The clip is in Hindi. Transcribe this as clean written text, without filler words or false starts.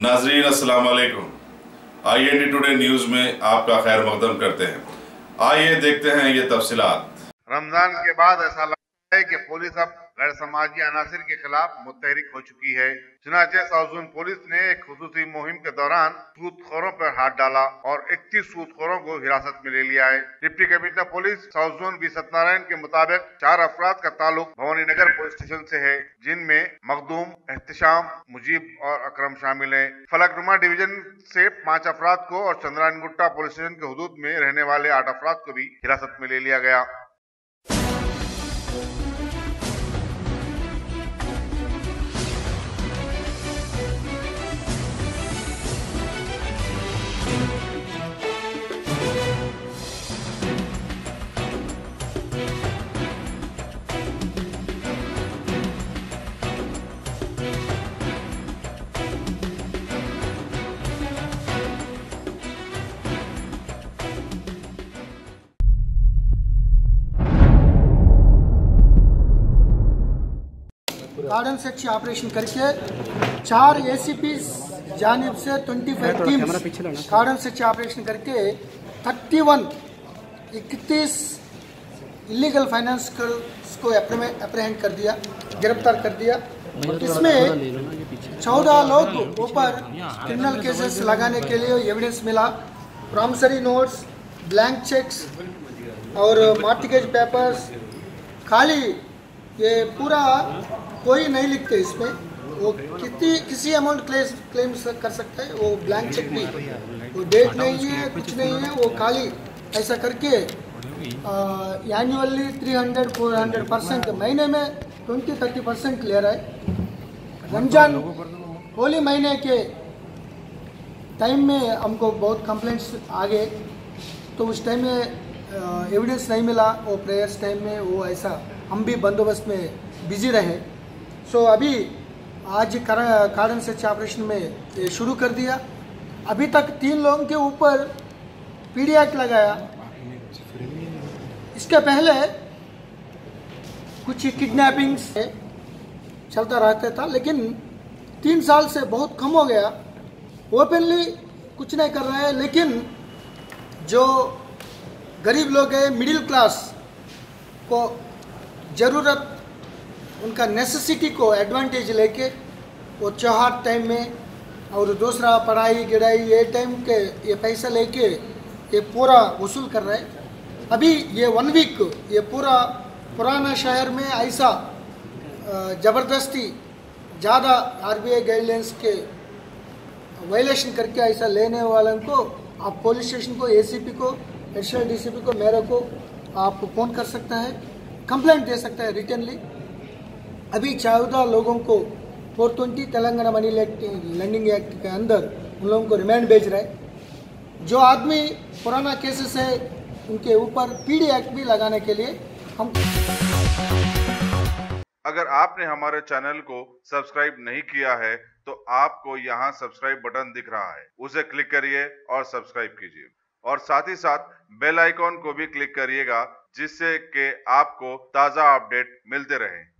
नाजरीन अस्सलाम वालेकुम। IND टुडे न्यूज में आपका खैर मकदम करते हैं। आइए देखते हैं ये तफसीलात। रमजान के बाद ऐसा लगता है कि पुलिस अब गैर समाजी अनासिर के खिलाफ मुतहरिक हो चुकी है। चुनाचे साउथ जोन पुलिस ने एक खुसूसी मुहिम के दौरान सूदखोरों पर हाथ डाला और 31 सूदखोरों को हिरासत में ले लिया है। Deputy commissioner police south zone B Satyanarayana के मुताबिक 4 अफराद का ताल्लुक भवानी नगर पुलिस स्टेशन से है, जिनमें मखदूम, एहतशाम, मुजीब और अकरम शामिल है। फलकनुमा डिवीजन से 5 अफराद को और चंद्रायन गुट्टा पुलिस स्टेशन के हुदूद में रहने वाले 8 अफराद को भी हिरासत में ले लिया गया। गार्डन सर्च ऑपरेशन करके 4 ACP जानिब से 25 टीम्स गार्डन सर्च ऑपरेशन करके 31 इलीगल फाइनेंस को अप्रहेंड कर दिया, गिरफ्तार कर दिया। इसमें 14 लोग ऊपर क्रिमिनल केसेस लगाने के लिए एविडेंस मिला। प्रॉमिसरी नोट्स, ब्लैंक चेक्स और मॉर्टगेज पेपर्स, खाली ये पूरा कोई नहीं लिखते इसमें, वो किसी अमाउंट क्लेम कर सकता है। वो ब्लैंक चेक भी, वो डेट नहीं है, कुछ नहीं है, वो खाली ऐसा करके एनुअली 300-400% महीने में 20-30% ले रहा है। रमजान होली महीने के टाइम में हमको बहुत कंप्लेंट्स आ गए, तो उस टाइम में एविडेंस नहीं मिला। वो प्रेयर्स टाइम में वो ऐसा हम भी बंदोबस्त में बिजी रहे। सो अभी आज गार्डन सर्च ऑपरेशन में ये शुरू कर दिया। अभी तक 3 लोगों के ऊपर PD एक्ट लगाया। इसके पहले कुछ किडनैपिंग्स चलता रहता था, लेकिन 3 साल से बहुत कम हो गया। ओपनली कुछ नहीं कर रहा है, लेकिन जो गरीब लोग हैं, मिडिल क्लास को ज़रूरत, उनका नेसेसिटी को एडवांटेज लेके वो त्योहार टाइम में और दूसरा पढ़ाई गिढ़ाई ये टाइम के ये पैसा लेके ये पूरा वसूल कर रहे हैं। अभी ये 1 वीक ये पूरा पुराना शहर में ऐसा ज़बरदस्ती ज़्यादा RBI गाइडलाइंस के वायलेशन करके ऐसा लेने वालों को आप पुलिस स्टेशन को, ACP को, एडिशनल DCP को, मेरे को आप फ़ोन कर सकता है, कंप्लेंट दे सकता है रिटर्नली। अभी 14 लोगों को 420 तेलंगाना मनी लेंडिंग एक्ट के अंदर उन लोगों को रिमांड भेज रहा है। जो आदमी पुराना केसेस है उनके ऊपर PD एक्ट भी लगाने के लिए हम। अगर आपने हमारे चैनल को सब्सक्राइब नहीं किया है तो आपको यहाँ सब्सक्राइब बटन दिख रहा है, उसे क्लिक करिए और सब्सक्राइब कीजिए और साथ ही साथ बेल आइकॉन को भी क्लिक करिएगा, जिससे कि आपको ताज़ा अपडेट मिलते रहे।